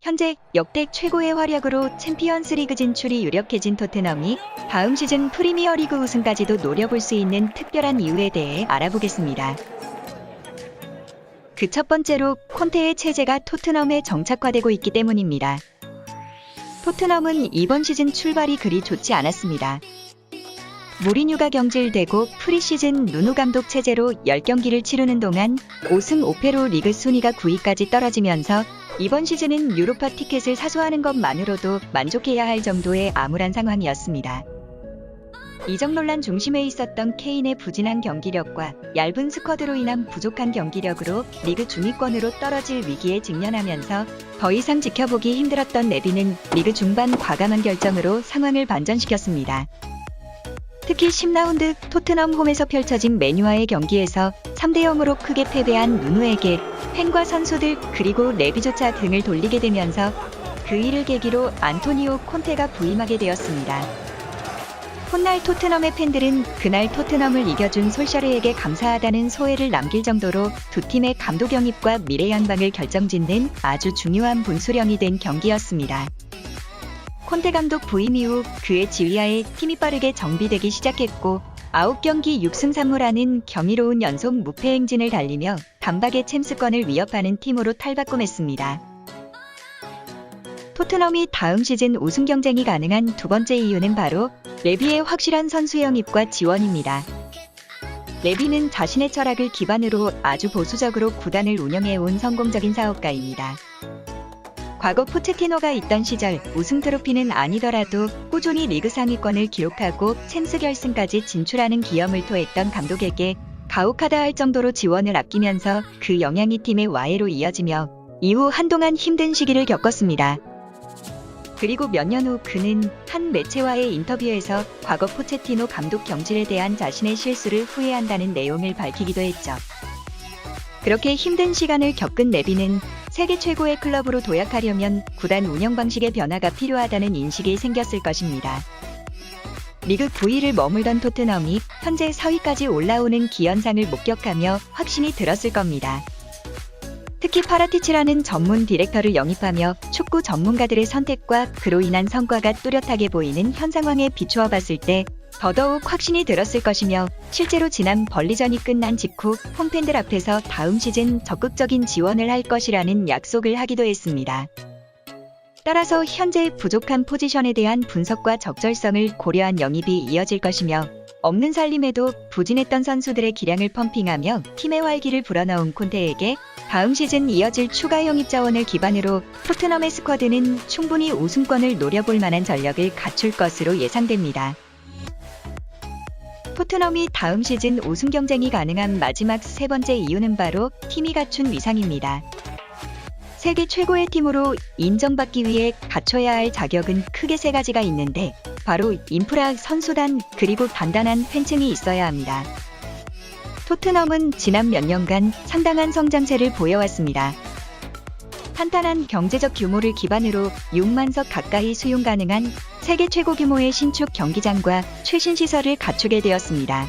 현재 역대 최고의 활약으로 챔피언스리그 진출이 유력해진 토트넘이 다음 시즌 프리미어리그 우승까지도 노려볼 수 있는 특별한 이유에 대해 알아보겠습니다. 그 첫 번째로 콘테의 체제가 토트넘에 정착화되고 있기 때문입니다. 토트넘은 이번 시즌 출발이 그리 좋지 않았습니다. 무리뉴가 경질되고 프리시즌 누누 감독 체제로 10경기를 치르는 동안 5승 5패로 리그 순위가 9위까지 떨어지면서 이번 시즌은 유로파 티켓을 사수하는 것만으로도 만족해야 할 정도의 암울한 상황이었습니다. 이적 논란 중심에 있었던 케인의 부진한 경기력과 얇은 스쿼드로 인한 부족한 경기력으로 리그 중위권으로 떨어질 위기에 직면하면서 더 이상 지켜보기 힘들었던 레비는 리그 중반 과감한 결정으로 상황을 반전시켰습니다. 특히 10라운드 토트넘 홈에서 펼쳐진 맨유와의 경기에서 3대0으로 크게 패배한 누누에게 팬과 선수들 그리고 레비조차 등을 돌리게 되면서 그 일을 계기로 안토니오 콘테가 부임하게 되었습니다. 훗날 토트넘의 팬들은 그날 토트넘을 이겨준 솔샤르에게 감사하다는 소회를 남길 정도로 두 팀의 감독 영입과 미래 양방을 결정짓는 아주 중요한 분수령이 된 경기였습니다. 콘테 감독 부임 이후 그의 지휘하에 팀이 빠르게 정비되기 시작했고 9경기 6승 3무라는 경이로운 연속 무패 행진을 달리며 단박에 챔스권을 위협하는 팀으로 탈바꿈했습니다. 토트넘이 다음 시즌 우승 경쟁이 가능한 두 번째 이유는 바로 레비의 확실한 선수 영입과 지원입니다. 레비는 자신의 철학을 기반으로 아주 보수적으로 구단을 운영해온 성공적인 사업가입니다. 과거 포체티노가 있던 시절 우승 트로피는 아니더라도 꾸준히 리그 상위권을 기록하고 챔스 결승까지 진출하는 기염을 토했던 감독에게 가혹하다 할 정도로 지원을 아끼면서 그 영향이 팀의 와해로 이어지며 이후 한동안 힘든 시기를 겪었습니다. 그리고 몇 년 후 그는 한 매체와의 인터뷰에서 과거 포체티노 감독 경질에 대한 자신의 실수를 후회한다는 내용을 밝히기도 했죠. 그렇게 힘든 시간을 겪은 레비는 세계 최고의 클럽으로 도약하려면 구단 운영 방식의 변화가 필요하다는 인식이 생겼을 것입니다. 리그 9위를 머물던 토트넘이 현재 4위까지 올라오는 기현상을 목격하며 확신이 들었을 겁니다. 특히 파라티치라는 전문 디렉터를 영입하며 축구 전문가들의 선택과 그로 인한 성과가 뚜렷하게 보이는 현 상황에 비추어 봤을 때 더더욱 확신이 들었을 것이며 실제로 지난 벌리전이 끝난 직후 홈팬들 앞에서 다음 시즌 적극적인 지원을 할 것이라는 약속을 하기도 했습니다. 따라서 현재 부족한 포지션에 대한 분석과 적절성을 고려한 영입이 이어질 것이며 없는 살림에도 부진했던 선수들의 기량을 펌핑하며 팀의 활기를 불어넣은 콘테에게 다음 시즌 이어질 추가 영입 자원을 기반으로 토트넘의 스쿼드는 충분히 우승권을 노려볼 만한 전력을 갖출 것으로 예상됩니다. 토트넘이 다음 시즌 우승 경쟁이 가능한 마지막 세 번째 이유는 바로 팀이 갖춘 위상입니다. 세계 최고의 팀으로 인정받기 위해 갖춰야 할 자격은 크게 세 가지가 있는데 바로 인프라, 선수단, 그리고 단단한 팬층이 있어야 합니다. 토트넘은 지난 몇 년간 상당한 성장세를 보여왔습니다. 탄탄한 경제적 규모를 기반으로 6만석 가까이 수용 가능한 세계 최고 규모의 신축 경기장과 최신 시설을 갖추게 되었습니다.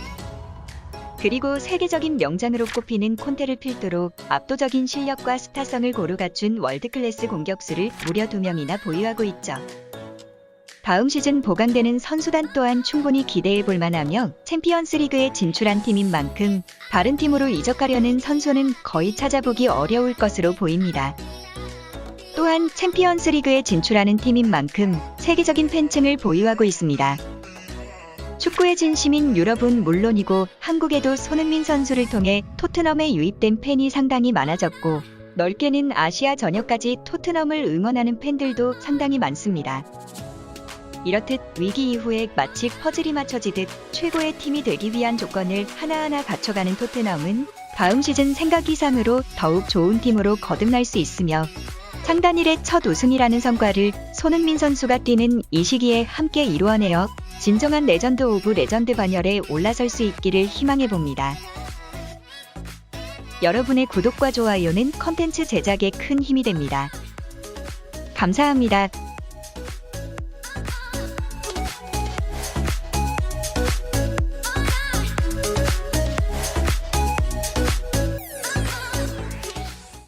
그리고 세계적인 명장으로 꼽히는 콘테를 필두로 압도적인 실력과 스타성을 고루 갖춘 월드클래스 공격수를 무려 2명이나 보유하고 있죠. 다음 시즌 보강되는 선수단 또한 충분히 기대해 볼 만하며 챔피언스리그에 진출한 팀인 만큼 다른 팀으로 이적하려는 선수는 거의 찾아보기 어려울 것으로 보입니다. 또한 챔피언스리그에 진출하는 팀인 만큼 세계적인 팬층을 보유하고 있습니다. 축구의 진심인 유럽은 물론이고 한국에도 손흥민 선수를 통해 토트넘에 유입된 팬이 상당히 많아졌고 넓게는 아시아 전역까지 토트넘을 응원하는 팬들도 상당히 많습니다. 이렇듯 위기 이후에 마치 퍼즐이 맞춰지듯 최고의 팀이 되기 위한 조건을 하나하나 갖춰가는 토트넘은 다음 시즌 생각 이상으로 더욱 좋은 팀으로 거듭날 수 있으며 창단 이래 첫 우승이라는 성과를 손흥민 선수가 뛰는 이 시기에 함께 이루어내어 진정한 레전드 오브 레전드 반열에 올라설 수 있기를 희망해봅니다. 여러분의 구독과 좋아요는 컨텐츠 제작에 큰 힘이 됩니다. 감사합니다.